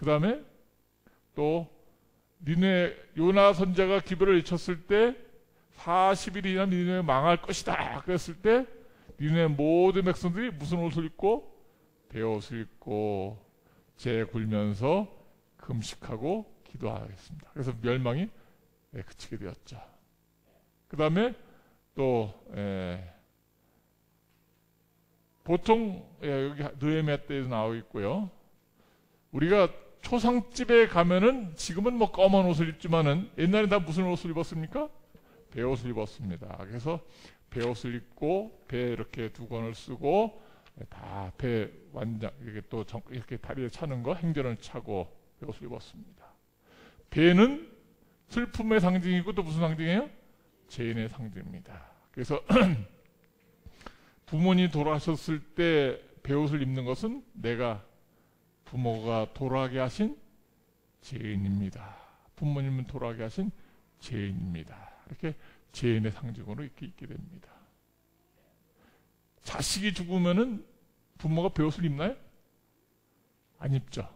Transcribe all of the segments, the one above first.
그 다음에 또 니네 요나 선지자가 기별을 외쳤을 때 40일이나 니네 망할 것이다 그랬을 때 니네 모든 백성들이 무슨 옷을 입고 베옷을 입고 재 굴면서 금식하고 기도하겠습니다. 그래서 멸망이 그치게 되었죠. 그 다음에 또 보통 여기 느헤미야 때에도 나오고 있고요. 우리가 초상집에 가면은 지금은 뭐 검은 옷을 입지만은 옛날에 다 무슨 옷을 입었습니까? 베옷을 입었습니다. 그래서 베옷을 입고 배 이렇게 두 권을 쓰고 다 배 완장 이렇게 또 이렇게 다리에 차는 거 행전을 차고 베옷을 입었습니다. 배는 슬픔의 상징이고 또 무슨 상징이에요? 죄인의 상징입니다. 그래서 부모님이 돌아가셨을 때 베옷을 입는 것은 내가 부모가 돌아가게 하신 죄인입니다. 부모님은 돌아가게 하신 죄인입니다. 이렇게 죄인의 상징으로 이렇게 입게 됩니다. 자식이 죽으면은 부모가 베옷을 입나요? 안 입죠.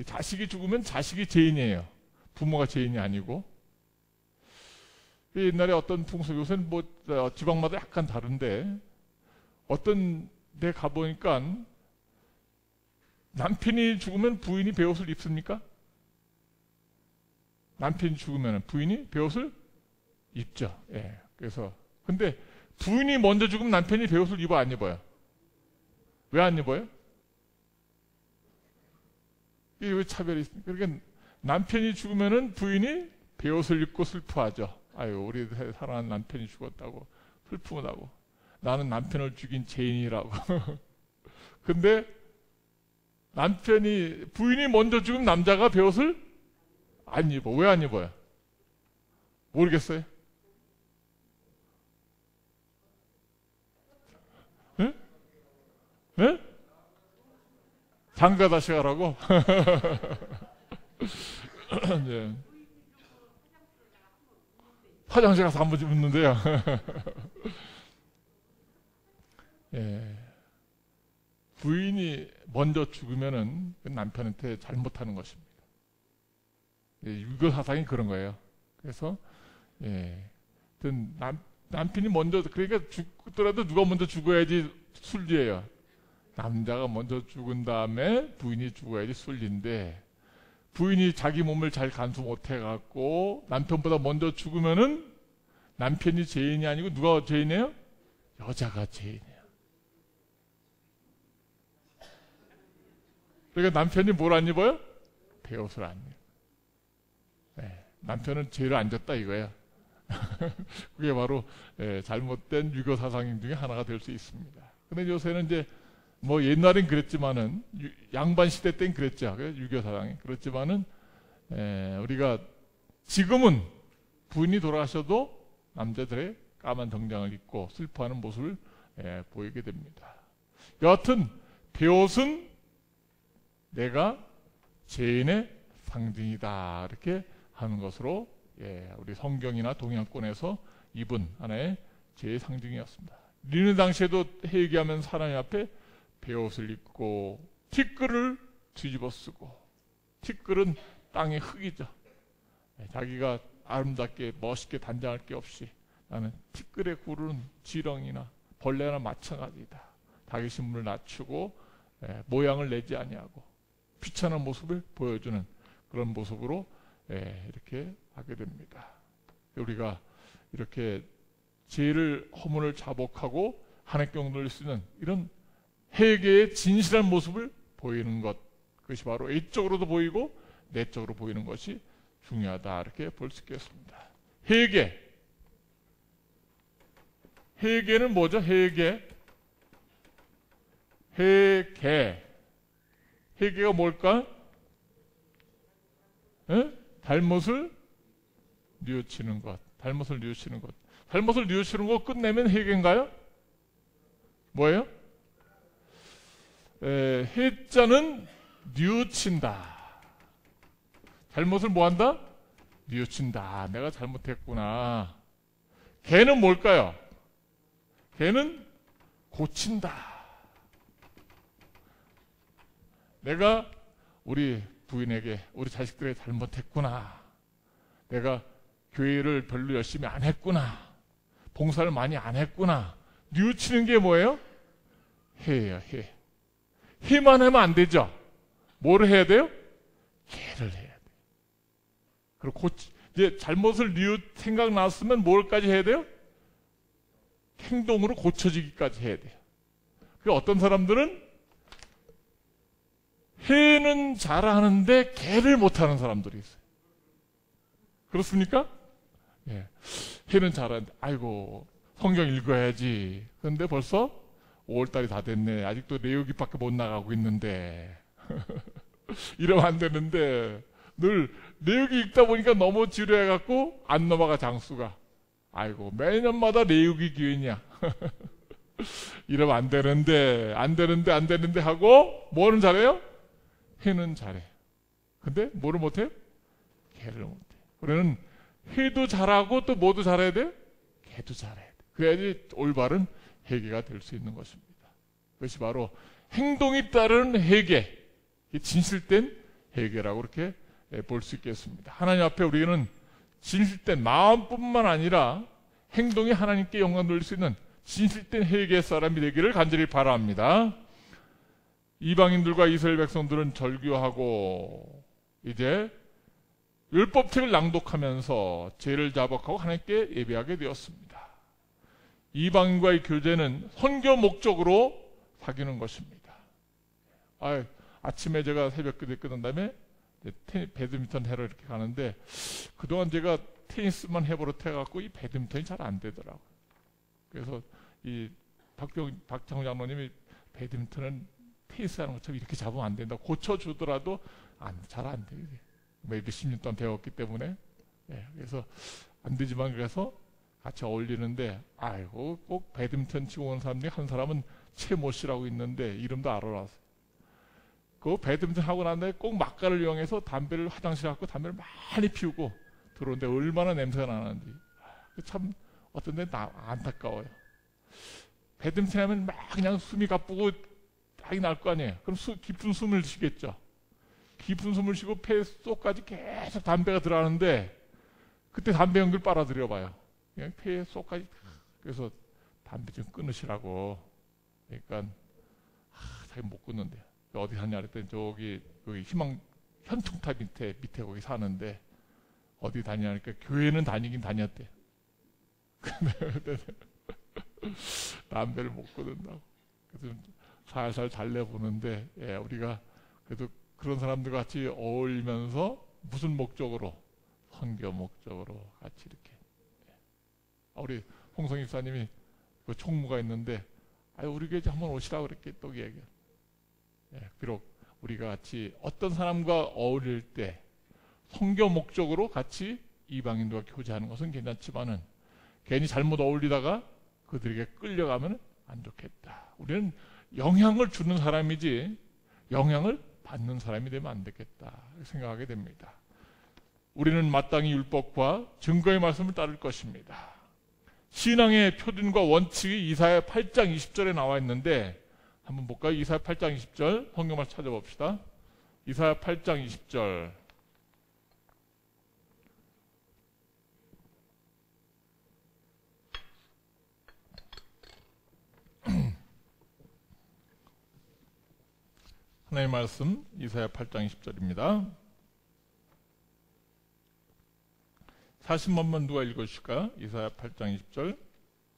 자식이 죽으면 자식이 죄인이에요. 부모가 죄인이 아니고. 옛날에 어떤 풍속, 요새는 뭐 지방마다 약간 다른데 어떤 데 가보니까 남편이 죽으면 부인이 베옷을 입습니까? 남편이 죽으면 부인이 베옷을 입죠. 예. 그래서 근데 부인이 먼저 죽으면 남편이 베옷을 입어 안 입어요? 왜 안 입어요? 이게 왜 차별이 있습니까? 그러니까 남편이 죽으면은 부인이 베옷을 입고 슬퍼하죠. 아유, 우리 사랑하는 남편이 죽었다고 슬프다고. 나는 남편을 죽인 죄인이라고. 근데 부인이 먼저 죽으면 남자가 베옷을 안 입어. 왜 안 입어요? 모르겠어요? 예? 예? 장가 다시 가라고? 네. 화장실 가서 한 번씩 묻는데요. 예. 부인이 먼저 죽으면은 남편한테 잘못하는 것입니다. 유교 사상이 그런 거예요. 그래서 남편이 먼저 그러니까 죽더라도 누가 먼저 죽어야지 순리예요. 남자가 먼저 죽은 다음에 부인이 죽어야지 순리인데 부인이 자기 몸을 잘 간수 못해갖고 남편보다 먼저 죽으면은 남편이 죄인이 아니고 누가 죄인이에요? 여자가 죄인이에요. 그러니까 남편이 뭘 안 입어요? 베옷을 안 입어요. 네, 남편은 죄를 안 졌다 이거예요. 그게 바로 잘못된 유교 사상 중에 하나가 될 수 있습니다. 근데 요새는 이제 뭐 옛날엔 그랬지만은 양반 시대 땐 그랬죠. 유교 사상이 그렇지만은 우리가 지금은 부인이 돌아가셔도 남자들의 까만 정장을 입고 슬퍼하는 모습을 보이게 됩니다. 여하튼 베옷은 내가 죄인의 상징이다 이렇게 하는 것으로 우리 성경이나 동양권에서 입은 하나의 죄의 상징이었습니다. 리는 당시에도 회개하면서 하나님 앞에 베옷을 입고 티끌을 뒤집어 쓰고, 티끌은 땅의 흙이죠. 자기가 아름답게 멋있게 단장할 게 없이 나는 티끌에 구르는 지렁이나 벌레나 마찬가지다. 자기 신분을 낮추고 모양을 내지 아니하고 비천한 모습을 보여주는 그런 모습으로 이렇게 하게 됩니다. 우리가 이렇게 죄를 허물을 자복하고 하나님께 용도를 쓰는 이런 회개의 진실한 모습을 보이는 것, 그것이 바로 외적으로도 보이고 내적으로 보이는 것이 중요하다 이렇게 볼 수 있겠습니다. 회개는 뭐죠? 회개가 뭘까? 잘못을 뉘우치는 것. 잘못을 뉘우치는 것 끝내면 회개인가요? 뭐예요? 해자는 뉘우친다. 잘못을 뭐한다? 뉘우친다. 내가 잘못했구나. 개는 뭘까요? 개는 고친다. 내가 우리 부인에게, 우리 자식들에게 잘못했구나. 내가 교회를 별로 열심히 안 했구나. 봉사를 많이 안 했구나. 뉘우치는 게 뭐예요? 해예요, 해. 해만 하면 안 되죠. 뭐를 해야 돼요? 해를 해야 돼요. 그리고 이제 잘못을 생각났으면 뭘까지 해야 돼요? 행동으로 고쳐지기까지 해야 돼요. 그리고 어떤 사람들은 해는 잘하는데 개를 못하는 사람들이 있어요. 그렇습니까? 예. 해는 잘하는데 아이고 성경 읽어야지. 그런데 벌써 5월달이 다 됐네. 아직도 내역이 밖에 못 나가고 있는데 이러면 안 되는데 늘 내역이 읽다 보니까 너무 지루해갖고 안 넘어가 장수가. 아이고 매년마다 내역이 기회냐. 이러면 안 되는데 하고 뭐는 잘해요? 해는 잘해. 근데 뭐를 못해요? 개를 못해. 우리는 해도 잘하고 또 뭐도 잘해야 돼요? 개도 잘해야 돼. 그래야지 올바른 회개가 될 수 있는 것입니다. 그것이 바로 행동이 따르는 회개, 진실된 회개라고 그렇게 볼 수 있겠습니다. 하나님 앞에 우리는 진실된 마음뿐만 아니라 행동이 하나님께 영광 돌릴 수 있는 진실된 회개의 사람이 되기를 간절히 바랍니다. 이방인들과 이스라엘 백성들은 절규하고 이제 율법책을 낭독하면서 죄를 자복하고 하나님께 예배하게 되었습니다. 이방인과의 교제는 선교 목적으로 사귀는 것입니다. 아침에 제가 새벽 기도 끝난 다음에 배드민턴 하러 이렇게 가는데 그동안 제가 테니스만 해버릇해갖고 이 배드민턴이 잘 안 되더라고요. 그래서 이 박창호 장로님이 배드민턴은 테니스 하는 것처럼 이렇게 잡으면 안 된다. 고쳐주더라도 잘 안 돼요. 몇십 년 동안 배웠기 때문에. 예, 그래서 안 되지만 그래서 같이 어울리는데 아이고 꼭 배드민턴 치고 온 사람 중에 한 사람은 최모 씨라고 있는데 이름도 알아놨어요. 그 배드민턴 하고 난 다음에 꼭 막가를 이용해서 담배를 화장실에 갖고 담배를 많이 피우고 들어오는데 얼마나 냄새가 나는지 참 어떤 데는 안타까워요. 배드민턴 하면 막 그냥 숨이 가쁘고 딱이 날 거 아니에요. 그럼 깊은 숨을 쉬겠죠. 깊은 숨을 쉬고 폐 속까지 계속 담배가 들어가는데 그때 담배 연기를 빨아들여 봐요. 그냥 폐 속까지. 그래서 담배 좀 끊으시라고. 그러니까 자기 못 끊는데 어디 사냐 그랬더니 저기 희망 현충탑 밑에 거기 사는데 어디 다니냐니까 교회는 다니긴 다녔대. 근데 담배를 못 끊는다고. 그래서 살살 달래보는데 우리가 그래도 그런 사람들 같이 어울리면서 무슨 목적으로? 선교 목적으로 같이 이렇게. 우리 홍성 입사님이 그 총무가 있는데 우리 교회 한번 오시라고 그랬게 또 얘기해. 비록 우리가 같이 어떤 사람과 어울릴 때 선교 목적으로 같이 이방인들과 교제하는 것은 괜찮지만은 괜히 잘못 어울리다가 그들에게 끌려가면 안 좋겠다. 우리는 영향을 주는 사람이지 영향을 받는 사람이 되면 안 되겠다 생각하게 됩니다. 우리는 마땅히 율법과 증거의 말씀을 따를 것입니다. 신앙의 표준과 원칙이 이사야 8장 20절에 나와 있는데 한번 볼까요? 이사야 8장 20절 성경을 찾아봅시다. 이사야 8장 20절 하나님의 말씀 이사야 8장 20절입니다. 40번만 누가 읽어주실까요? 이사야 8장 20절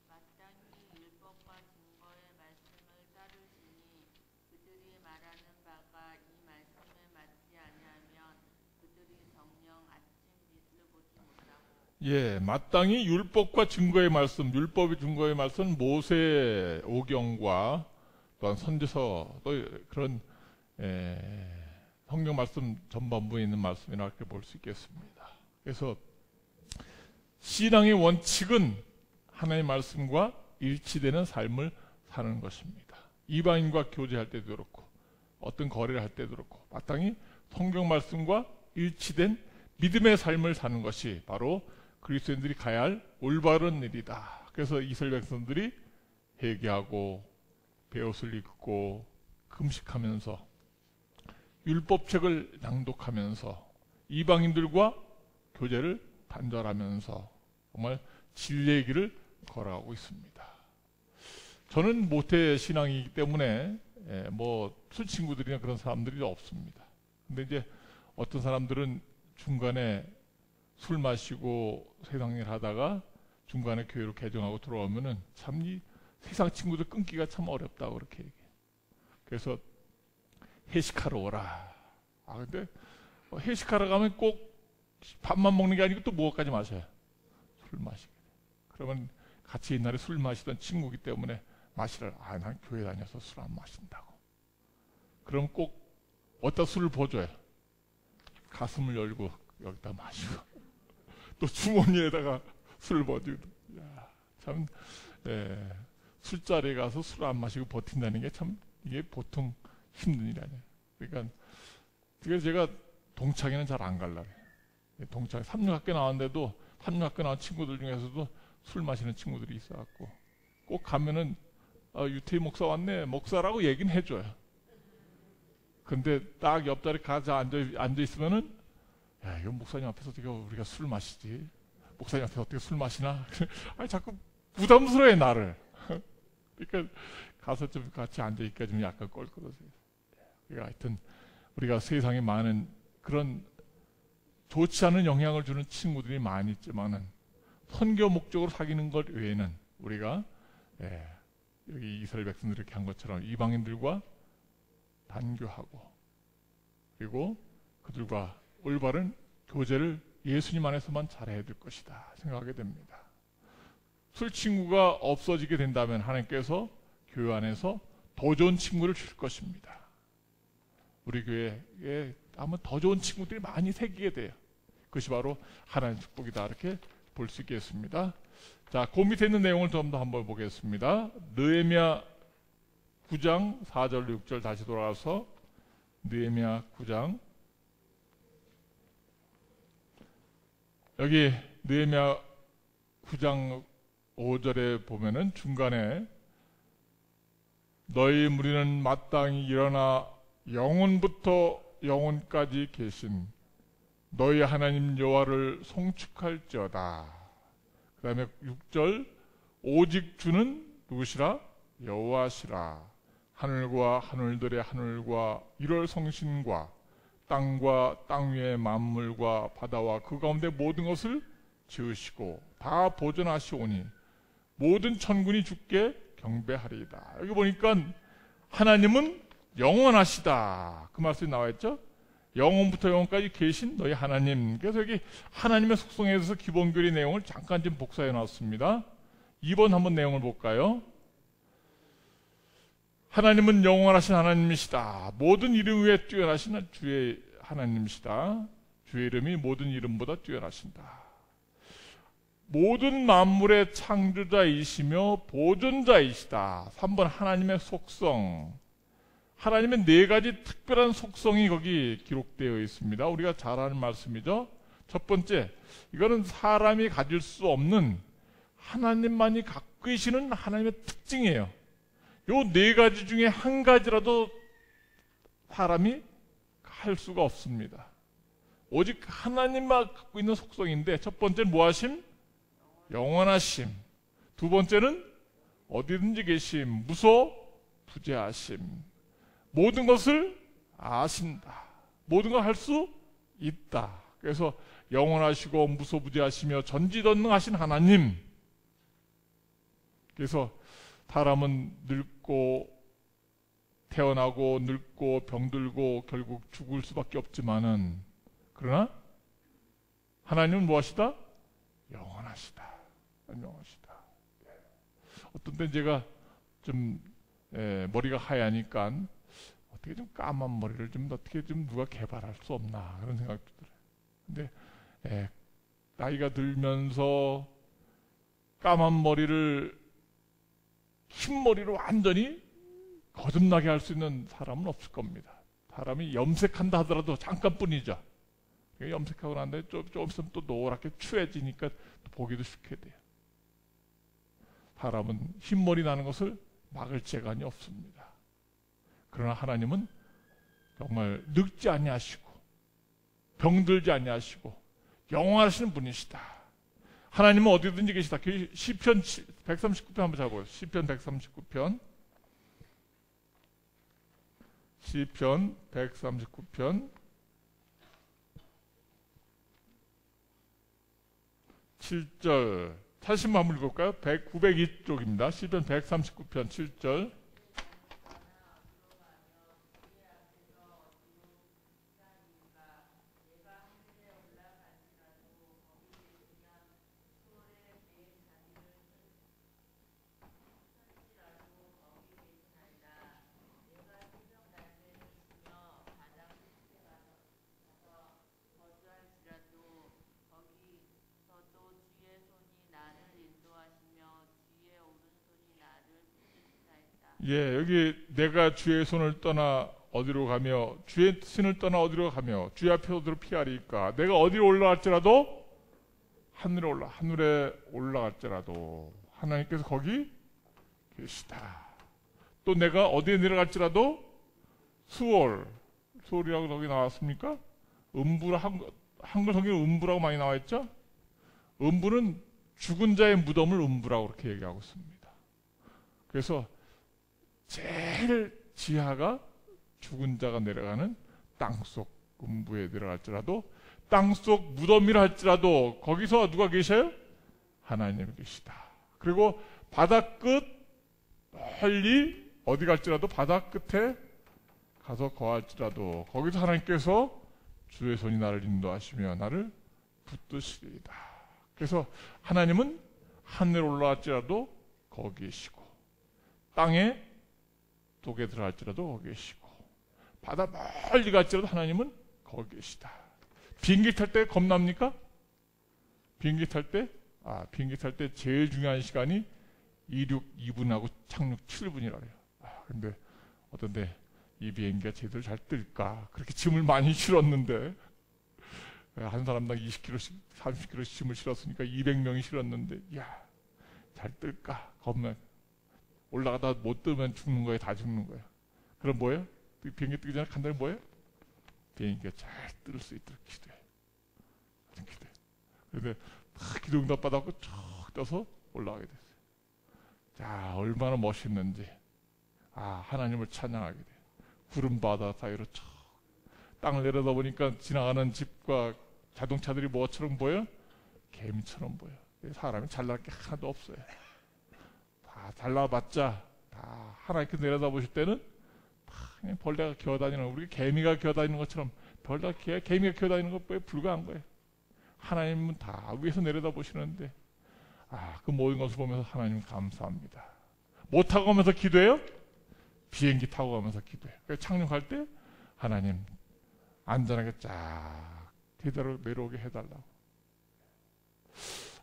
마땅히 율법과 증거의 말씀을 따르시니 그들이 말하는 바가 이 말씀에 맞지 아니하면 그들이 정녕 아침 빛을 보지 못하고 예, 마땅히 율법과 증거의 말씀, 율법의 증거의 말씀 모세 오경과 또한 선지서 또 그런 성경 말씀 전반부에 있는 말씀이라 이렇게 볼 수 있겠습니다. 그래서 신앙의 원칙은 하나님의 말씀과 일치되는 삶을 사는 것입니다. 이방인과 교제할 때도 그렇고 어떤 거래를 할 때도 그렇고 마땅히 성경 말씀과 일치된 믿음의 삶을 사는 것이 바로 그리스도인들이 가야 할 올바른 일이다. 그래서 이스라엘 백성들이 회개하고 베옷을 입고 금식하면서 율법책을 낭독하면서 이방인들과 교제를 단절하면서 정말 진리의 길을 걸어가고 있습니다. 저는 모태 신앙이기 때문에 뭐 술 친구들이나 그런 사람들이 없습니다. 근데 이제 어떤 사람들은 중간에 술 마시고 세상 일 하다가 중간에 교회로 개종하고 들어오면은 참 이 세상 친구들 끊기가 참 어렵다고 그렇게 얘기해요. 그래서 회식하러 오라. 근데 회식하러 가면 꼭 밥만 먹는 게 아니고 또 무엇까지 마셔요? 술 마시게 돼. 그러면 같이 옛날에 술 마시던 친구기 때문에 마시라. 난 교회 다녀서 술 안 마신다고. 그럼 꼭 어디다 술을 부어줘요. 가슴을 열고 여기다 마시고 또 주머니에다가 술을 부어주고. 참 술자리에 가서 술 안 마시고 버틴다는 게 참 이게 보통 힘든 일이 아니에요. 그러니까 그래서 제가 동창회는 잘 안 갈라 그래요. 동창회 3류학교 나왔는데도 3류학교 나온 친구들 중에서도 술 마시는 친구들이 있어갖고 꼭 가면은 유태희 목사 왔네 목사라고 얘기는 해줘요. 근데 딱 옆자리 가서 앉아 있으면은 야 이거 목사님 앞에서 어떻게 우리가 술 마시지? 목사님 앞에서 어떻게 술 마시나? 아니 자꾸 부담스러워해 나를. 그러니까 가서 좀 같이 앉아 있기가 좀 약간 껄끄러워요. 그러니까 하여튼 우리가 세상에 많은 그런 좋지 않은 영향을 주는 친구들이 많이 있지만은 선교 목적으로 사귀는 것 외에는 우리가 여기 이스라엘 백성들이 이렇게 한 것처럼 이방인들과 단교하고 그리고 그들과 올바른 교제를 예수님 안에서만 잘해야 될 것이다 생각하게 됩니다. 술 친구가 없어지게 된다면 하나님께서 교회 안에서 더 좋은 친구를 주실 것입니다. 우리 교회에 아마 더 좋은 친구들이 많이 생기게 돼요. 그것이 바로 하나님의 축복이다 이렇게 볼 수 있겠습니다. 자, 그 밑에 있는 내용을 좀 더 한번 보겠습니다. 느헤미야 9장 4절 6절 다시 돌아가서 느헤미야 9장 여기 느헤미야 9장 5절에 보면은 중간에 너희 무리는 마땅히 일어나 영원부터 영원까지 계신 너희 하나님 여호와를 송축할지어다. 그 다음에 6절 오직 주는 누구시라? 여호와시라. 하늘과 하늘들의 하늘과 이럴 성신과 땅과 땅 위의 만물과 바다와 그 가운데 모든 것을 지으시고 다 보존하시오니 모든 천군이 주께 경배하리이다. 여기 보니까 하나님은 영원하시다. 그 말씀이 나와 있죠. 영원부터 영원까지 계신 너희 하나님. 그래서 여기 하나님의 속성에 대해서 기본교리 내용을 잠깐 좀 복사해 놨습니다. 2번 한번 내용을 볼까요? 하나님은 영원하신 하나님이시다. 모든 이름 위에 뛰어나신 주의 하나님이시다. 주의 이름이 모든 이름보다 뛰어나신다. 모든 만물의 창조자이시며 보존자이시다. 3번 하나님의 속성. 하나님의 4가지 특별한 속성이 거기 기록되어 있습니다. 우리가 잘 아는 말씀이죠. 첫 번째, 이거는 사람이 가질 수 없는 하나님만이 갖고 계시는 하나님의 특징이에요. 요 4가지 중에 한 가지라도 사람이 할 수가 없습니다. 오직 하나님만 갖고 있는 속성인데, 첫 번째는 무하심? 영원하심. 두 번째는 어디든지 계심, 무소부재하심. 모든 것을 아신다. 모든 걸 할 수 있다. 그래서 영원하시고 무소부재하시며 전지전능하신 하나님. 그래서 사람은 늙고 태어나고 늙고 병들고 결국 죽을 수밖에 없지만은, 그러나 하나님은 무엇이다? 영원하시다. 영원하시다. 어떤 때 제가 좀 머리가 하얘니까 어떻게 좀 까만 머리를 좀 어떻게 좀 누가 개발할 수 없나 그런 생각도 들어요. 근데 나이가 들면서 까만 머리를 흰 머리로 완전히 거듭나게 할 수 있는 사람은 없을 겁니다. 사람이 염색한다 하더라도 잠깐뿐이죠. 염색하고 난 다음에 좀 있으면 또 노랗게 추해지니까 또 보기도 쉽게 돼요. 사람은 흰머리 나는 것을 막을 재간이 없습니다. 그러나 하나님은 정말 늙지 아니하시고 병들지 아니하시고 영원하시는 분이시다. 하나님은 어디든지 계시다. 시편 139편 한번 잡아보세요. 시편 139편. 시편 139편 7절. 다시 한번 읽을까요? 902쪽입니다. 시편 139편 7절. 예, 여기 내가 주의 손을 떠나 어디로 가며 주의 신을 떠나 어디로 가며 주의 앞에 어디로 피하리까. 내가 어디로 올라갈지라도 하늘에 올라갈지라도 하나님께서 거기 계시다. 또 내가 어디에 내려갈지라도 수월이라고 거기 나왔습니까? 한글 성경에 음부라고 많이 나와 있죠? 음부는 죽은 자의 무덤을 음부라고 그렇게 얘기하고 있습니다. 그래서 제일 지하가 죽은 자가 내려가는 땅속 음부에 내려갈지라도 땅속 무덤이라 할지라도 거기서 누가 계셔요? 하나님이 계시다. 그리고 바다 끝 멀리 어디 갈지라도 바다 끝에 가서 거할지라도 거기서 하나님께서 주의 손이 나를 인도하시며 나를 붙드시리이다. 그래서 하나님은 하늘에 올라갈지라도 거기 계시고 땅에 독에 들어갈지라도 거기 계시고 바다 멀리 갈지라도 하나님은 거기 계시다. 비행기 탈 때 겁납니까? 비행기 탈 때 제일 중요한 시간이 이륙 2분하고 착륙 7분이라 그래요. 근데 어떤데 이 비행기가 제대로 잘 뜰까? 그렇게 짐을 많이 실었는데 한 사람당 20kg씩 30kg씩 짐을 실었으니까 200명이 실었는데 잘 뜰까? 겁나. 올라가다 못 뜨면 죽는 거예요. 다 죽는 거예요. 그럼 뭐예요? 비행기 뜨기 전에 간단히 뭐예요? 비행기가 잘 뜰 수 있도록 기도해. 그런데 다 기도 응답 받았고 쭉 떠서 올라가게 됐어요. 자, 얼마나 멋있는지. 하나님을 찬양하게 돼요. 구름 바다 사이로 쭉 땅을 내려다보니까 지나가는 집과 자동차들이 뭐처럼 보여? 개미처럼 보여. 사람이 잘날 게 하나도 없어요. 다 잘나봤자 다 하나님께 내려다보실 때는 다 그냥 벌레가 기어다니는, 우리 개미가 기어다니는 것처럼 개미가 기어다니는 것에 불과한 거예요. 하나님은 다 위에서 내려다보시는데 그 모든 것을 보면서 하나님 감사합니다. 뭐 타고 가면서 기도해요? 비행기 타고 가면서 기도해요. 착륙할 때 하나님 안전하게 쫙 제대로 내려오게 해달라고.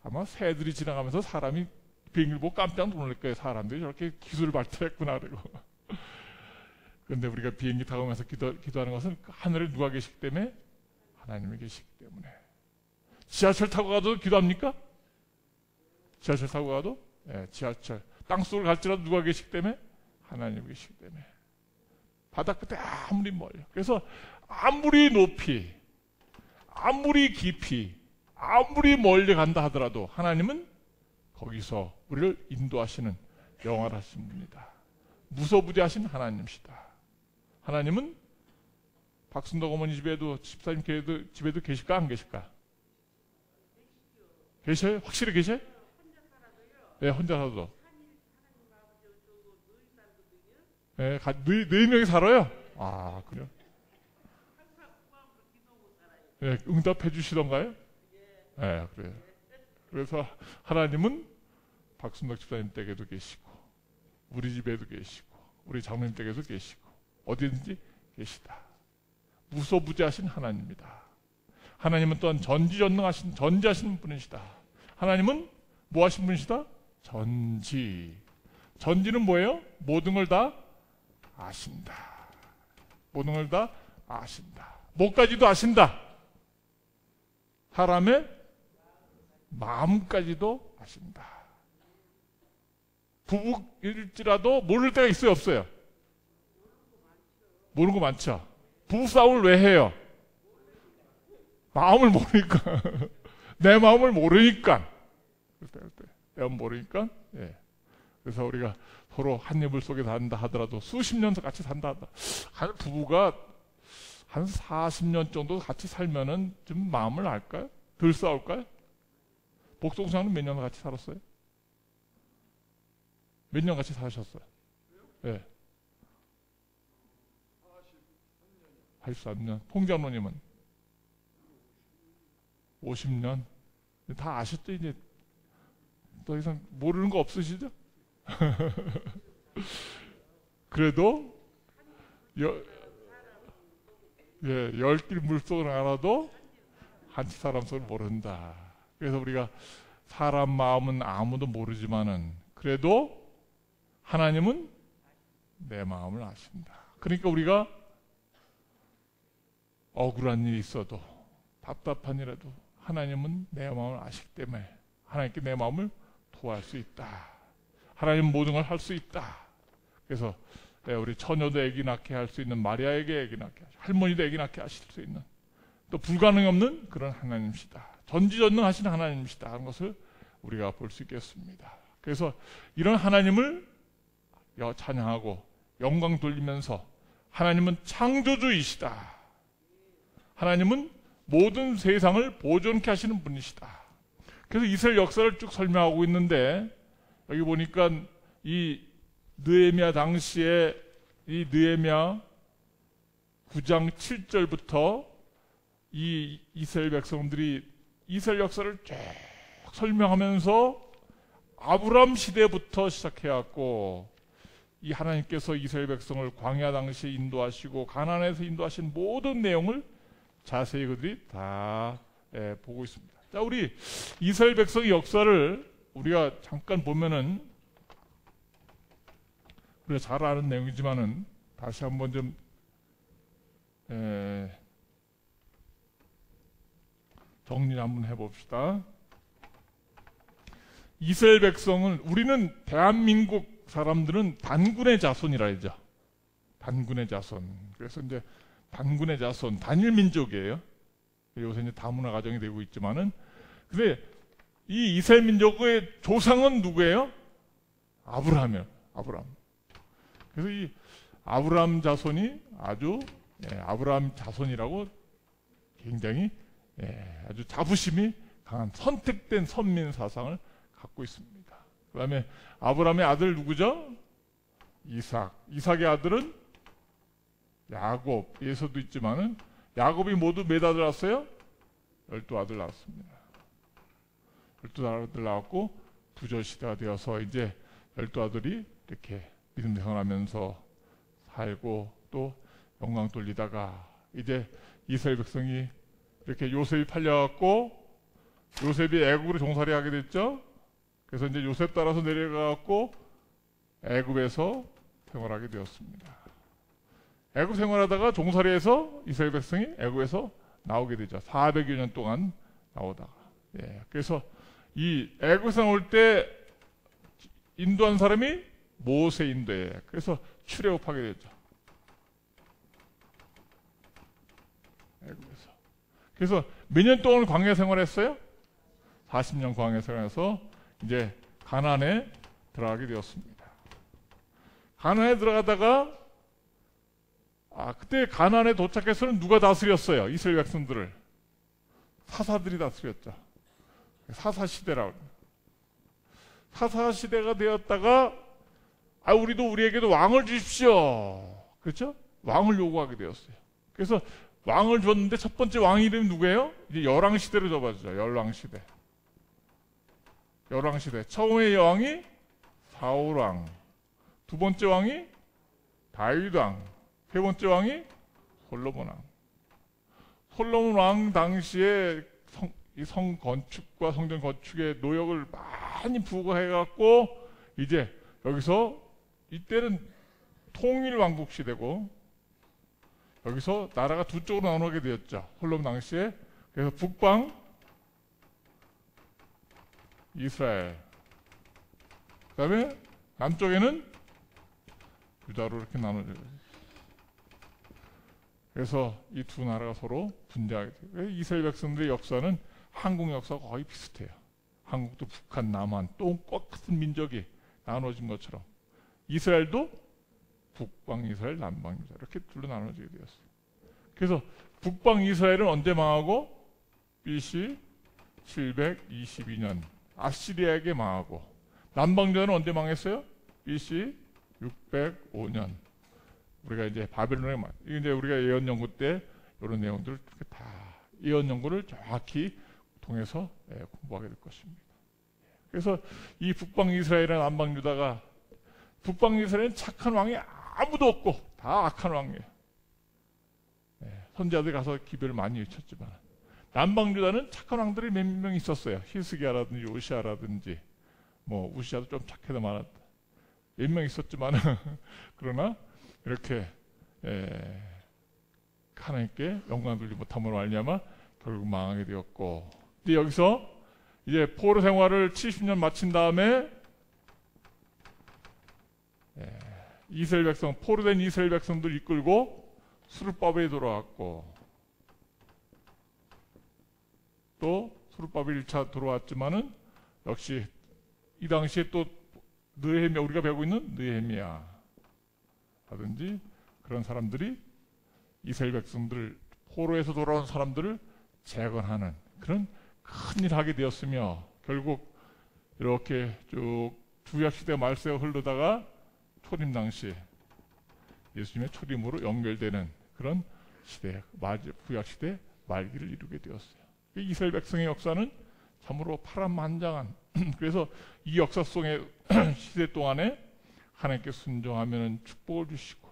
아마 새들이 지나가면서 사람이 비행기를 보고 깜짝 놀랄 거예요. 사람들이 저렇게 기술을 발달했구나 그러고. 그런데 우리가 비행기 타고 가면서 기도하는 것은 하늘에 누가 계시기 때문에? 하나님이 계시기 때문에. 지하철 타고 가도 기도합니까? 지하철 타고 가도? 네, 지하철. 땅속을 갈지라도 누가 계시기 때문에? 하나님이 계시기 때문에. 바다 끝에 아무리 멀려. 그래서 아무리 높이, 아무리 깊이, 아무리 멀리 간다 하더라도 하나님은 거기서 우리를 인도하시는 영원하신 분이다. 무소부재하신 하나님이시다. 하나님은 박순덕 어머니 집에도 집사님 집에도 계실까 안 계실까? 계셔요? 확실히 계셔요? 네, 혼자 살아도. 네, 네 명이 살아요? 그래요? 네, 응답해 주시던가요? 네, 그래요. 그래서 하나님은 박순덕 집사님 댁에도 계시고 우리 집에도 계시고 우리 장로님 댁에도 계시고 어디든지 계시다. 무소부재하신 하나님입니다. 하나님은 또한 전지하신 분이시다. 하나님은 뭐 하신 분이시다? 전지는 뭐예요? 모든 걸 다 아신다. 모든 걸 다 아신다. 뭐까지도 아신다. 사람의 마음까지도 아신다. 부부일지라도 모를 때가 있어요, 없어요? 모르는 거 많죠. 부부싸움을 왜 해요? 마음을 모르니까. 내 마음을 모르니까. 내 마음 모르니까. 예. 그래서 우리가 서로 한 이불 속에 산다 하더라도 수십 년 같이 산다 하더라도 한 부부가 한 40년 정도 같이 살면은 좀 마음을 알까요? 덜 싸울까요? 복동생은 몇 년 같이 살았어요? 몇 년 같이 사셨어요? 예. 83년. 홍장로님은 50년. 다 아셨죠? 이제 더 이상 모르는 거 없으시죠? 그래도 열 길 물속을 알아도 한치 사람 속을 모른다. 그래서 우리가 사람 마음은 아무도 모르지만은 그래도 하나님은 내 마음을 아신다. 그러니까 우리가 억울한 일이 있어도 답답한 일이라도 하나님은 내 마음을 아시기 때문에 하나님께 내 마음을 토할 수 있다. 하나님은 모든 걸 할 수 있다. 그래서 우리 처녀도 아기 낳게 할 수 있는 마리아에게 아기 낳게 하시고 할머니도 아기 낳게 하실 수 있는 또 불가능 없는 그런 하나님이시다. 전지전능하신 하나님이시다 하는 것을 우리가 볼 수 있겠습니다. 그래서 이런 하나님을 찬양하고 영광 돌리면서 하나님은 창조주이시다. 하나님은 모든 세상을 보존케 하시는 분이시다. 그래서 이스라엘 역사를 쭉 설명하고 있는데 여기 보니까 이 느헤미야 당시에 이 느헤미야 9장 7절부터 이 이스라엘 백성들이 이스라엘 역사를 쭉 설명하면서 아브람 시대부터 시작해왔고 이 하나님께서 이스라엘 백성을 광야 당시에 인도하시고 가나안에서 인도하신 모든 내용을 자세히 그들이 다 보고 있습니다. 자, 우리 이스라엘 백성의 역사를 우리가 잠깐 보면은 우리가 잘 아는 내용이지만은 다시 한번 좀 정리를 한번 해봅시다. 이스라엘 백성은 우리는 대한민국 사람들은 단군의 자손이라 하죠. 단군의 자손. 그래서 이제 단군의 자손, 단일 민족이에요. 요새 이제 다문화 가정이 되고 있지만은 근데 이 이스라엘 민족의 조상은 누구예요? 아브라함이에요. 아브라함. 그래서 이 아브라함 자손이 아주 아브라함 자손이라고 굉장히 아주 자부심이 강한 선택된 선민 사상을 갖고 있습니다. 그 다음에 아브라함의 아들 누구죠? 이삭. 이삭의 아들은 야곱. 예서도 있지만은 야곱이 모두 몇 아들 낳았어요? 12아들 낳았습니다. 12아들 낳았고 부조시대가 되어서 이제 12아들이 이렇게 믿음 생활하면서 살고 또 영광 돌리다가 이제 이스라엘 백성이 이렇게 요셉이 팔려갖고 요셉이 애굽으로 종살이 하게 됐죠. 그래서 이제 요셉 따라서 내려가갖고 애굽에서 생활하게 되었습니다. 애굽 생활하다가 종살이에서 이스라엘 백성이 애굽에서 나오게 되죠. 400여 년 동안 나오다가. 그래서 이 애굽에 나올 때 인도한 사람이 모세 인도예요. 그래서 출애굽하게 됐죠. 애굽에서. 그래서 몇 년 동안 광야 생활했어요? 40년 광야 생활해서 이제 가나안에 들어가게 되었습니다. 가나안에 들어가다가 그때 가나안에 도착해서는 누가 다스렸어요? 이스라엘 백성들을 사사들이 다스렸죠. 사사시대라고 합니다. 사사시대가 되었다가 우리도 우리에게도 왕을 주십시오. 그렇죠? 왕을 요구하게 되었어요. 그래서 왕을 줬는데 첫 번째 왕 이름이 누구예요? 이제 열왕시대로 접어주죠. 열왕시대. 열왕시대. 처음의 왕이 사울왕, 두 번째 왕이 다윗왕, 세 번째 왕이 솔로몬왕. 솔로몬왕 당시에 성 건축과 성전 건축의 노역을 많이 부과해갖고 이제 여기서 이때는 통일 왕국 시대고 여기서 나라가 두 쪽으로 나누게 되었죠. 솔로몬 당시에. 그래서 북방 이스라엘, 그 다음에 남쪽에는 유다로 이렇게 나눠져요. 그래서 이 두 나라가 서로 분쟁하게 돼요. 이스라엘 백성들의 역사는 한국 역사와 거의 비슷해요. 한국도 북한, 남한, 똑같은 민족이 나눠진 것처럼 이스라엘도 북방 이스라엘, 남방 이스라엘 이렇게 둘로 나눠지게 되었어요. 그래서 북방 이스라엘은 언제 망하고? BC 722년 아시리아에게 망하고, 남방 유다는 언제 망했어요? BC 605년 우리가 이제 바벨론에 망. 이게 이제 우리가 예언 연구 때 이런 내용들을 다 예언 연구를 정확히 통해서 공부하게 될 것입니다. 그래서 이 북방 이스라엘이나 남방 유다가, 북방 이스라엘은 착한 왕이 아무도 없고 다 악한 왕이에요. 선지자들이 가서 기별을 많이 외쳤지만, 남방 유다는 착한 왕들이 몇 명 있었어요. 히스기야라든지 오시아라든지, 뭐 우시아도 좀 착해도 많았다. 몇 명 있었지만 그러나 이렇게 하나님께 영광 돌리지 못함으로 말미암아 결국 망하게 되었고, 근데 여기서 이제 포로 생활을 70년 마친 다음에 이스라엘 백성, 포로된 이스라엘 백성들 이끌고 수르바벨이 돌아왔고, 또 수르바벨 1차 들어왔지만은 역시 이 당시에 또 느헤미야, 우리가 배우고 있는 느헤미야 라든지 그런 사람들이 이스라엘 백성들, 포로에서 돌아온 사람들을 재건하는 그런 큰일 하게 되었으며, 결국 이렇게 쭉 구약시대 말세가 흐르다가 초림 당시 예수님의 초림으로 연결되는 그런 시대, 구약시대 말기를 이루게 되었어요. 이스라엘 백성의 역사는 참으로 파란만장한 그래서 이 역사 속의 시대 동안에 하나님께 순종하면 축복을 주시고,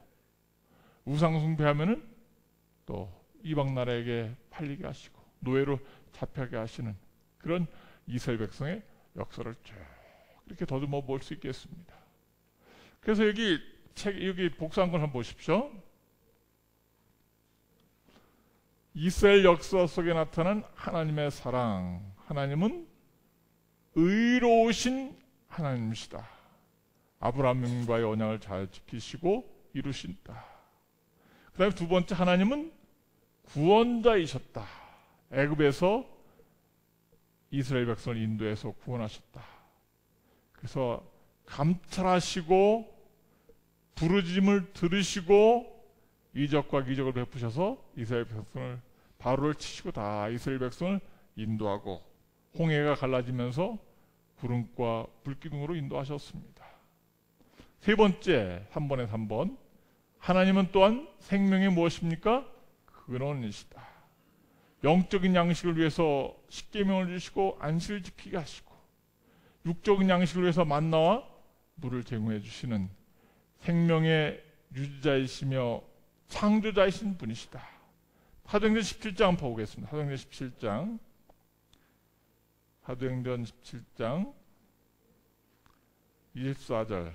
우상 숭배하면 또 이방 나라에게 팔리게 하시고 노예로 잡혀게 하시는 그런 이스라엘 백성의 역사를 쭉 이렇게 더듬어 볼 수 있겠습니다. 그래서 여기 복사한 걸 한번 보십시오. 이스라엘 역사 속에 나타난 하나님의 사랑. 하나님은 의로우신 하나님이시다. 아브라함과의 언약을 잘 지키시고 이루신다. 그 다음에 두 번째, 하나님은 구원자이셨다. 애굽에서 이스라엘 백성을 인도해서 구원하셨다. 그래서 감찰하시고 부르짖음을 들으시고 이적과 기적을 베푸셔서 이스라엘 백성을, 바로를 치시고 다 이스라엘 백성을 인도하고, 홍해가 갈라지면서 구름과 불기둥으로 인도하셨습니다. 세 번째, 3번에 3번, 하나님은 또한 생명이 무엇입니까? 근원이시다. 영적인 양식을 위해서 십계명을 주시고 안식을 지키게 하시고, 육적인 양식을 위해서 만나와 물을 제공해 주시는 생명의 유지자이시며 창조자이신 분이시다. 사도행전 17장 한번 보겠습니다. 사도행전 17장 24절,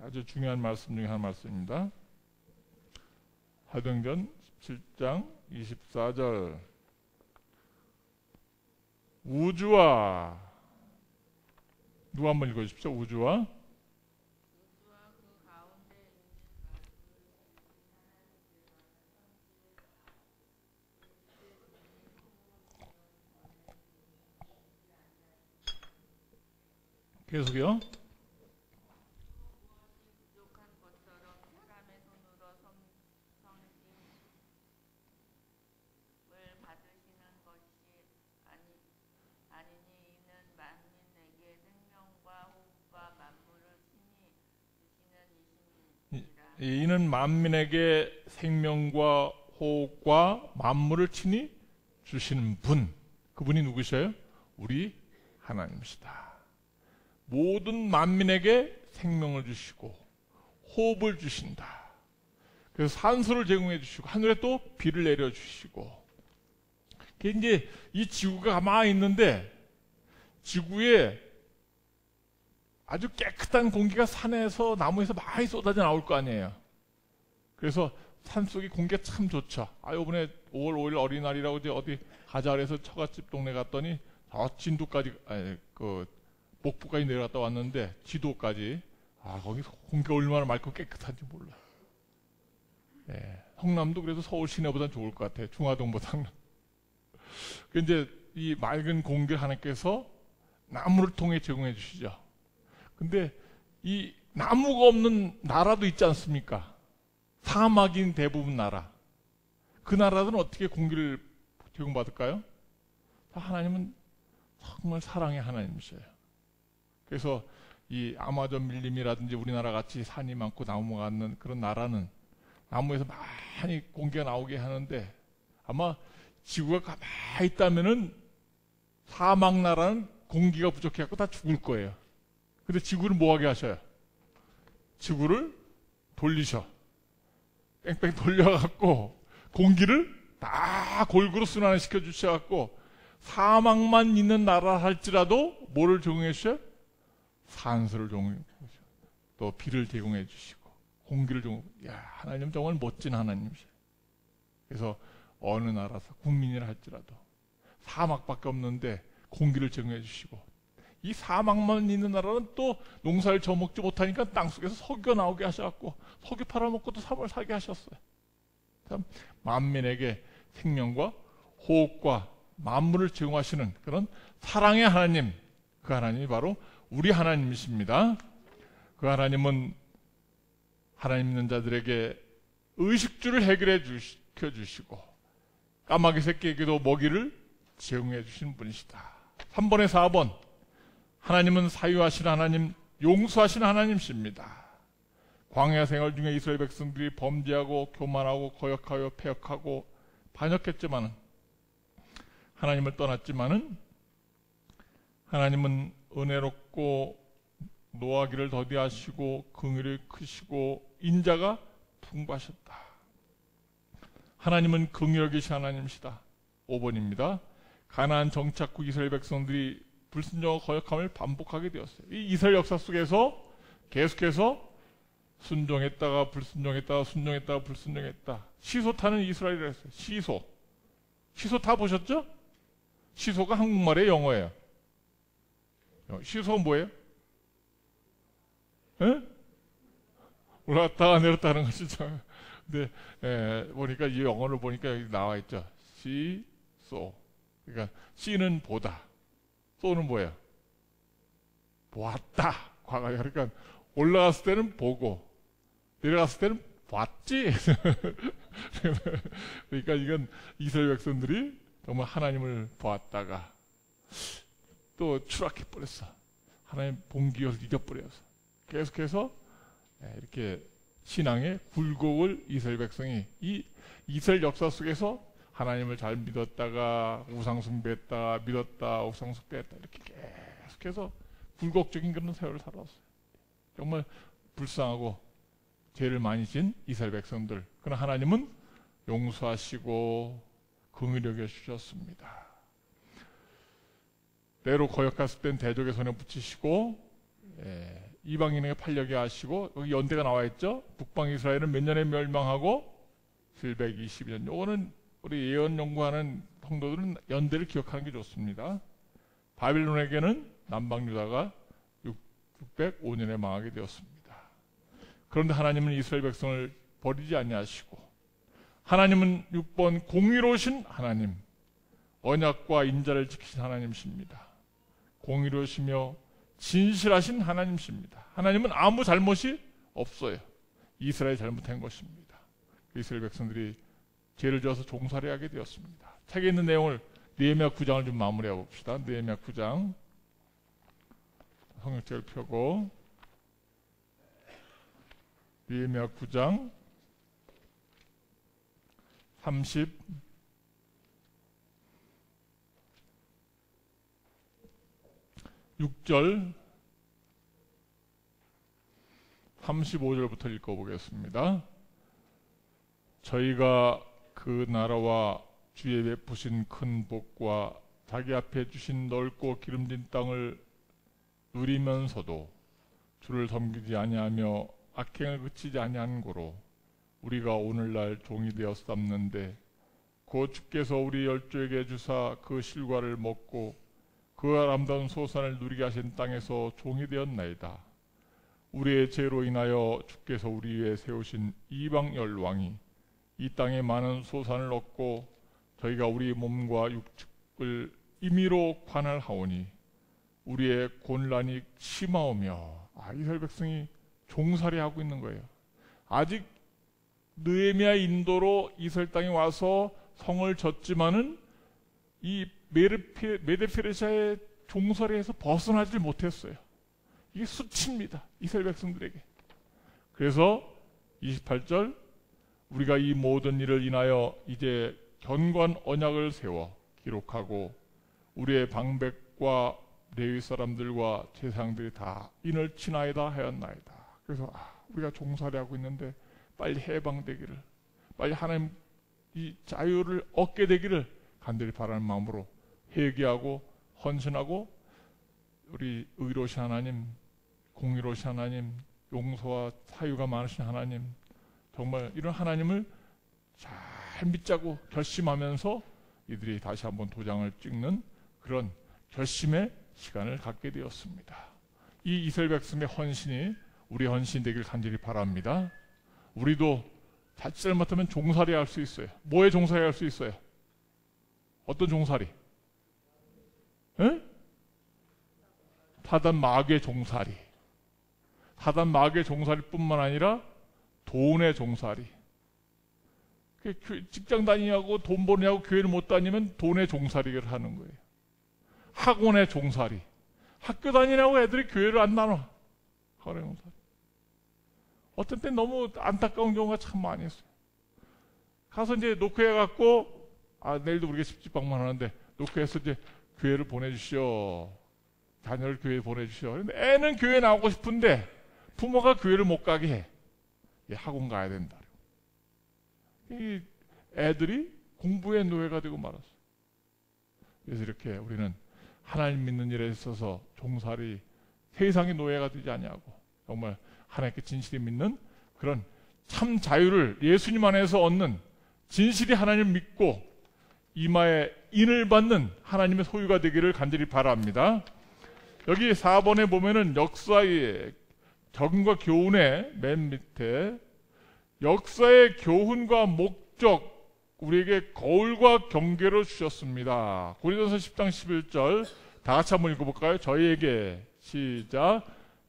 아주 중요한 말씀 중에 한 말씀입니다. 사도행전 17장 24절, 우주와, 누구 한번 읽어주십시오. 우주와 그 가운데 계속요. 부족한 것처럼 사람의 손으로 성심을 받으시는 것이 아니니, 이는 만민에게 생명과 호흡과 만물을 친히 주시는 이심이니라. 이는 만민에게 생명과 호흡과 만물을 친히 주시는 분, 그분이 누구셔요? 우리 하나님이시다. 모든 만민에게 생명을 주시고 호흡을 주신다. 그래서 산소를 제공해 주시고 하늘에 또 비를 내려 주시고, 이제 이 지구가 가만히 있는데 지구에 아주 깨끗한 공기가 산에서 나무에서 많이 쏟아져 나올 거 아니에요. 그래서 산속의 공기가 참 좋죠. 이번에 5월 5일 어린이날이라고 어디 가자 그래서 처갓집 동네 갔더니 진도까지, 목포까지 내려갔다 왔는데 지도까지, 거기 공기가 얼마나 맑고 깨끗한지 몰라. 성남도 그래도 서울 시내보다 좋을 것 같아요. 중화동보다는. 이제 이 맑은 공기를 하나님께서 나무를 통해 제공해 주시죠. 근데 이 나무가 없는 나라도 있지 않습니까? 사막인 대부분 나라. 그 나라들은 어떻게 공기를 제공받을까요? 하나님은 정말 사랑의 하나님이셔요. 그래서 이 아마존 밀림이라든지 우리나라 같이 산이 많고 나무가 많은 그런 나라는 나무에서 많이 공기가 나오게 하는데, 아마 지구가 가만히 있다면은 사막 나라는 공기가 부족해갖고 다 죽을 거예요. 근데 지구를 뭐하게 하셔요? 지구를 돌리셔. 뺑뺑 돌려갖고 공기를 다 골고루 순환을 시켜주셔갖고 사막만 있는 나라 할지라도 뭐를 제공해 주셔요? 산소를 제공해 주시고 또 비를 제공해 주시고 공기를 제공해 주시고. 야, 하나님 정말 멋진 하나님이셔요. 그래서 어느 나라에서 국민이라 할지라도 사막밖에 없는데 공기를 제공해 주시고, 이 사막만 있는 나라는 또 농사를 져먹지 못하니까 땅속에서 석유가 나오게 하셔갖고 석유 팔아먹고 또 삽을 사게 하셨어요. 참 만민에게 생명과 호흡과 만물을 제공하시는 그런 사랑의 하나님, 그 하나님이 바로 우리 하나님이십니다. 그 하나님은 하나님 믿는 자들에게 의식주를 해결해 주시고 까마귀 새끼에게도 먹이를 제공해 주신 분이시다. 3번에 4번, 하나님은 사유하신 하나님, 용서하신 하나님이십니다. 광야 생활 중에 이스라엘 백성들이 범죄하고 교만하고 거역하여 패역하고 반역했지만은, 하나님을 떠났지만은 하나님은 은혜롭고 노하기를 더디하시고 긍휼이 크시고 인자가 풍부하셨다. 하나님은 긍휼하신 하나님이시다. 5번입니다. 가나안 정착국 이스라엘 백성들이 불순종과 거역함을 반복하게 되었어요. 이 이스라엘 역사 속에서 계속해서 순종했다가 불순종했다가 순종했다가 불순종했다. 시소 타는 이스라엘이라 했어요. 시소 타 보셨죠? 시소가 한국말의 영어예요. 시소가 뭐예요? 에? 올라갔다가 내렸다 하는 것이죠. 근데 보니까 이 영어를 보니까 여기 나와 있죠. 시소. 그러니까 시는 보다, 소는 뭐예요? 보았다. 과거에. 그러니까 올라갔을 때는 보고 내려갔을 때는 봤지. 그러니까 이건 이스라엘 백성들이 정말 하나님을 보았다가 또 추락해 버렸어. 하나님 본기를 잊어버려서 계속해서 이렇게 신앙의 굴곡을 이스라엘 백성이 이 이스라엘 역사 속에서 하나님을 잘 믿었다가 우상숭배했다, 믿었다, 우상숭배했다, 이렇게 계속해서 굴곡적인 그런 세월을 살았어요. 정말 불쌍하고 죄를 많이 진 이스라엘 백성들. 그러나 하나님은 용서하시고 긍휼히 여겨주셨습니다. 때로 거역했을 땐 대적의 손에 붙이시고 이방인에게 팔려게 하시고, 여기 연대가 나와 있죠. 북방 이스라엘은 몇 년에 멸망하고 722년. 요거는 우리 예언 연구하는 성도들은 연대를 기억하는 게 좋습니다. 바빌론에게는 남방 유다가 605년에 망하게 되었습니다. 그런데 하나님은 이스라엘 백성을 버리지 아니하시고, 하나님은 6번 공의로우신 하나님, 언약과 인자를 지키신 하나님이십니다. 공의로우시며 진실하신 하나님이십니다. 하나님은 아무 잘못이 없어요. 이스라엘이 잘못한 것입니다. 이스라엘 백성들이 죄를 지어서 종살이 하게 되었습니다. 책에 있는 내용을 느헤미야 9장을 좀 마무리해 봅시다. 느헤미야 9장 성경책을 펴고 느헤미야 9장 36절 35절부터 읽어보겠습니다. 저희가 그 나라와 주의 베푸신 큰 복과 자기 앞에 주신 넓고 기름진 땅을 누리면서도 주를 섬기지 아니하며 악행을 그치지 아니한 고로 우리가 오늘날 종이 되었삼는데 곧 주께서 우리 열조에게 주사 그 실과를 먹고 그 아름다운 소산을 누리게 하신 땅에서 종이 되었나이다. 우리의 죄로 인하여 주께서 우리 위에 세우신 이방 열왕이 이 땅에 많은 소산을 얻고 저희가 우리 몸과 육축을 임의로 관할하오니 우리의 곤란이 심하오며. 이스라엘 백성이 종살이하고 있는 거예요. 아직 느헤미야 인도로 이스라엘 땅에 와서 성을 졌지만은 이 메데페르샤의 종살이에서 벗어나질 못했어요. 이게 수치입니다, 이스라엘 백성들에게. 그래서 28절, 우리가 이 모든 일을 인하여 이제 견고한 언약을 세워 기록하고 우리의 방백과 레위 사람들과 제사장들이 다 인을 치나이다 하였나이다. 그래서 우리가 종살이하고 있는데 빨리 해방되기를, 빨리 하나님 이 자유를 얻게 되기를 간절히 바라는 마음으로 회개하고 헌신하고, 우리 의로우신 하나님, 공의로우신 하나님, 용서와 사유가 많으신 하나님, 정말 이런 하나님을 잘 믿자고 결심하면서 이들이 다시 한번 도장을 찍는 그런 결심의 시간을 갖게 되었습니다. 이 이스라엘 백성의 헌신이 우리 헌신 되길 간절히 바랍니다. 우리도 자칫 잘못하면 종살이 할 수 있어요. 뭐에 종살이 할 수 있어요? 어떤 종살이? 사단 마귀의 종살이. 사단 마귀의 종살이뿐만 아니라 돈의 종살이. 직장 다니냐고 돈 버느냐고 교회를 못 다니면 돈의 종살이를 하는 거예요. 학원의 종살이. 학교 다니냐고 애들이 교회를 안 나눠. 학원의 종살이. 어떤 때 너무 안타까운 경우가 참 많이 있어요. 가서 이제 녹화해갖고, 내일도 우리가 십지방만 하는데, 녹화해서 이제 교회를 보내주시오. 자녀를 교회에 보내주시오. 근데 애는 교회 나오고 싶은데, 부모가 교회를 못 가게 해. 학원 가야 된다. 이 애들이 공부의 노예가 되고 말았어요. 그래서 이렇게 우리는 하나님 믿는 일에 있어서 종살이, 세상의 노예가 되지 아니하고 정말 하나님께 진실히 믿는 그런 참 자유를 예수님 안에서 얻는, 진실이 하나님을 믿고 이마에 인을 받는 하나님의 소유가 되기를 간절히 바랍니다. 여기 4번에 보면은 역사의 적응과 교훈의 맨 밑에 역사의 교훈과 목적, 우리에게 거울과 경계로 주셨습니다. 고린도서 10장 11절 다 같이 한번 읽어볼까요? 저희에게, 시작,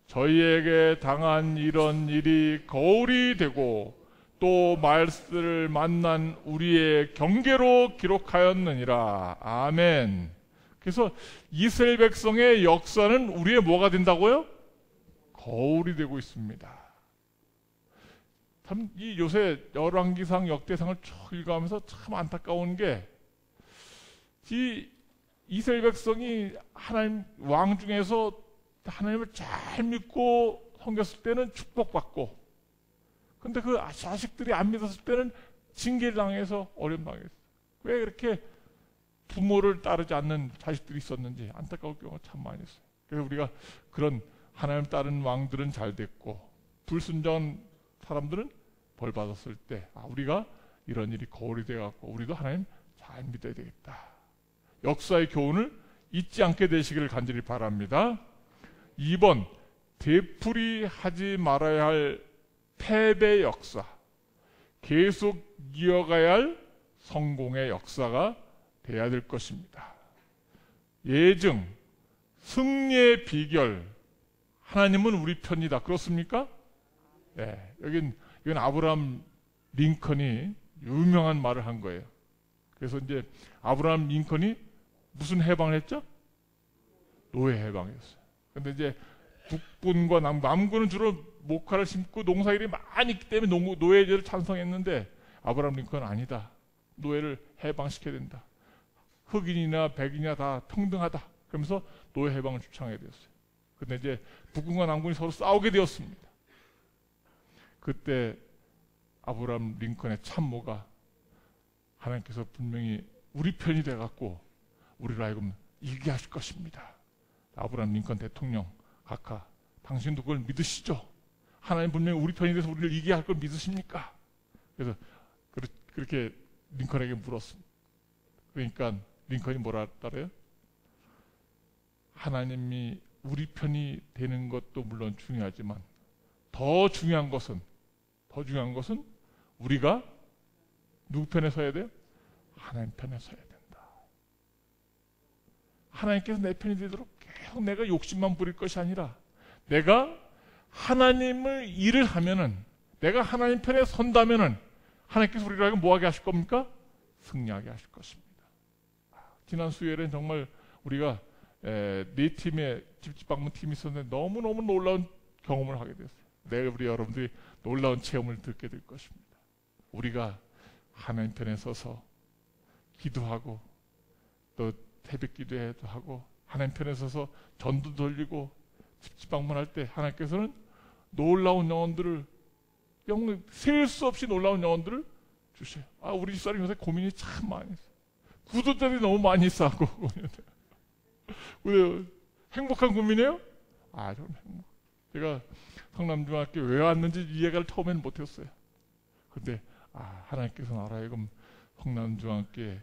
저희에게 당한 이런 일이 거울이 되고 또 말씀을 만난 우리의 경계로 기록하였느니라. 아멘. 그래서 이스라엘 백성의 역사는 우리의 뭐가 된다고요? 거울이 되고 있습니다. 참 이 요새 열왕기상, 역대상을 쭉 읽어가면서 참 안타까운 게, 이 이스라엘 백성이 하나님 왕 중에서 하나님을 잘 믿고 섬겼을 때는 축복받고, 근데 그 자식들이 안 믿었을 때는 징계를 당해서 어려움 당했어요. 왜 그렇게 부모를 따르지 않는 자식들이 있었는지 안타까울 경우가 참 많이 있어요. 그래서 우리가 그런 하나님 따르는 왕들은 잘 됐고, 불순종한 사람들은 벌 받았을 때 우리가 이런 일이 거울이 되어갖고 우리도 하나님 잘 믿어야 되겠다. 역사의 교훈을 잊지 않게 되시기를 간절히 바랍니다. 2번, 되풀이하지 말아야 할 패배 역사, 계속 이어가야 할 성공의 역사가 돼야 될 것입니다. 예증, 승리의 비결, 하나님은 우리 편이다. 그렇습니까? 네, 이건 아브라함 링컨이 유명한 말을 한 거예요. 그래서 이제 아브라함 링컨이 무슨 해방을 했죠? 노예 해방이었어요. 근데 이제 북군과 남군은 주로 목화를 심고 농사일이 많이 있기 때문에 노예제를 찬성했는데, 아브라함 링컨은 아니다. 노예를 해방시켜야 된다. 흑인이나 백인이나 다 평등하다. 그러면서 노예 해방을 주창하게 되었어요. 근데 이제 북군과 남군이 서로 싸우게 되었습니다. 그때 아브라함 링컨의 참모가 하나님께서 분명히 우리 편이 돼갖고 우리를 하여금 이기게 하실 것입니다. 아브라함 링컨 대통령, 각하, 당신도 그걸 믿으시죠? 하나님 분명히 우리 편이 돼서 우리를 이기게 할 걸 믿으십니까? 그래서 그렇게 링컨에게 물었습니다. 그러니까 링컨이 뭐라 따라요? 하나님이 우리 편이 되는 것도 물론 중요하지만 더 중요한 것은 우리가 누구 편에 서야 돼요? 하나님 편에 서야 된다. 하나님께서 내 편이 되도록 계속 내가 욕심만 부릴 것이 아니라 내가 하나님을 일을 하면은, 내가 하나님 편에 선다면은 하나님께서 우리를 뭐하게 하실 겁니까? 승리하게 하실 것입니다. 지난 수요일엔 정말 우리가 네 팀의 집집방문 팀이 있었는데 너무너무 놀라운 경험을 하게 됐어요. 내일 우리 여러분들이 놀라운 체험을 듣게 될 것입니다. 우리가 하나님 편에 서서 기도하고 또 새벽 기도회도 하고 하나님 편에 서서 전도 돌리고 집집방문할 때 하나님께서는 놀라운 영혼들을, 셀 수 없이 놀라운 영혼들을 주셔요. 우리 집사람이 요새 고민이 참 많이 있어요. 구독자들이 너무 많이 쌓고. 왜 행복한 고민이에요? 저는 행복. 제가 성남중학교 왜 왔는지 이해가 처음에는 못했어요. 근데 하나님께서는 하여금 성남중학교에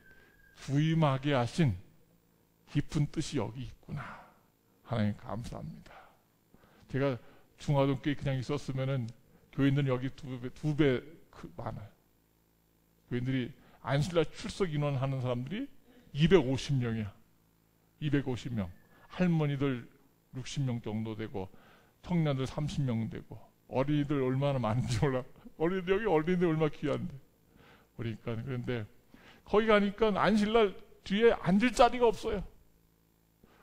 부임하게 하신 깊은 뜻이 여기 있구나. 하나님 감사합니다. 제가 중화동교에 그냥 있었으면은 교인들은 여기 두 배 많아요. 교인들이 안실날 출석 인원 하는 사람들이 250명이야. 250명. 할머니들 60명 정도 되고 청년들 30명 되고 어린이들 얼마나 많은지 몰라. 여기 어린이들 얼마나 귀한데. 그러니까 그런데 거기 가니까 안실날 뒤에 앉을 자리가 없어요.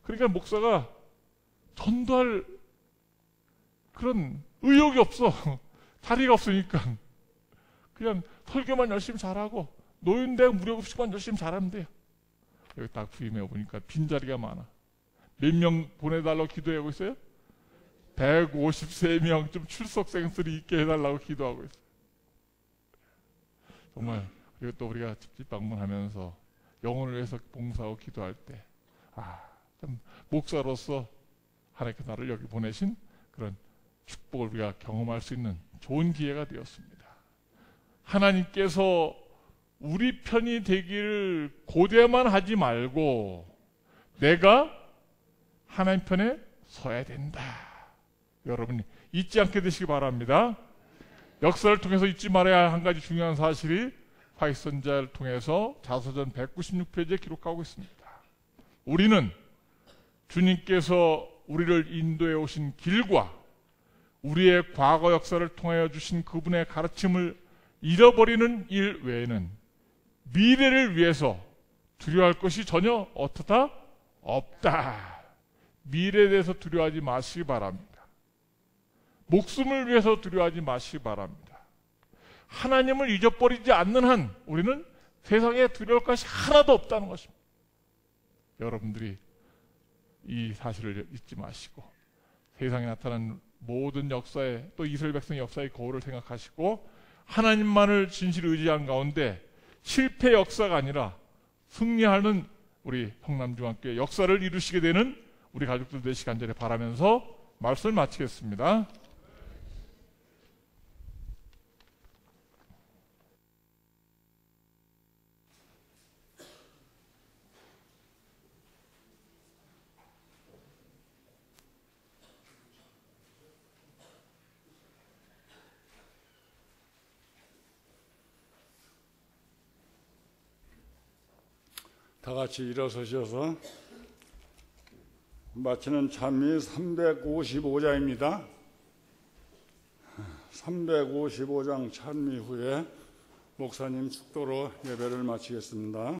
그러니까 목사가 전도할 그런 의욕이 없어. 자리가 없으니까 그냥 설교만 열심히 잘하고 노인대 무료급식만 열심히 잘하면 돼요. 여기 딱 부임해 보니까 빈자리가 많아. 몇 명 보내달라고 기도하고 있어요? 153명 좀 출석생들이 있게 해달라고 기도하고 있어요. 정말. 그리고 또 우리가 집집 방문하면서 영혼을 위해서 봉사하고 기도할 때 참 목사로서 하나님께서 나를 여기 보내신 그런 축복을 우리가 경험할 수 있는 좋은 기회가 되었습니다. 하나님께서 우리 편이 되기를 고대만 하지 말고 내가 하나님 편에 서야 된다. 여러분이 잊지 않게 되시기 바랍니다. 역사를 통해서 잊지 말아야 할 한 가지 중요한 사실이 화이선자를 통해서 자서전 196페이지에 기록하고 있습니다. 우리는 주님께서 우리를 인도해 오신 길과 우리의 과거 역사를 통하여 주신 그분의 가르침을 잃어버리는 일 외에는 미래를 위해서 두려워할 것이 전혀 어떻다? 없다. 미래에 대해서 두려워하지 마시기 바랍니다. 목숨을 위해서 두려워하지 마시기 바랍니다. 하나님을 잊어버리지 않는 한 우리는 세상에 두려울 것이 하나도 없다는 것입니다. 여러분들이 이 사실을 잊지 마시고 세상에 나타난 모든 역사에 또 이스라엘 백성의 역사의 거울을 생각하시고 하나님만을 진실히 의지한 가운데 실패 역사가 아니라 승리하는 우리 성남중학교의 역사를 이루시게 되는 우리 가족들 되시기 간절히 바라면서 말씀을 마치겠습니다. 다 같이 일어서셔서 마치는 찬미 355장입니다. 355장 찬미 후에 목사님 축도로 예배를 마치겠습니다.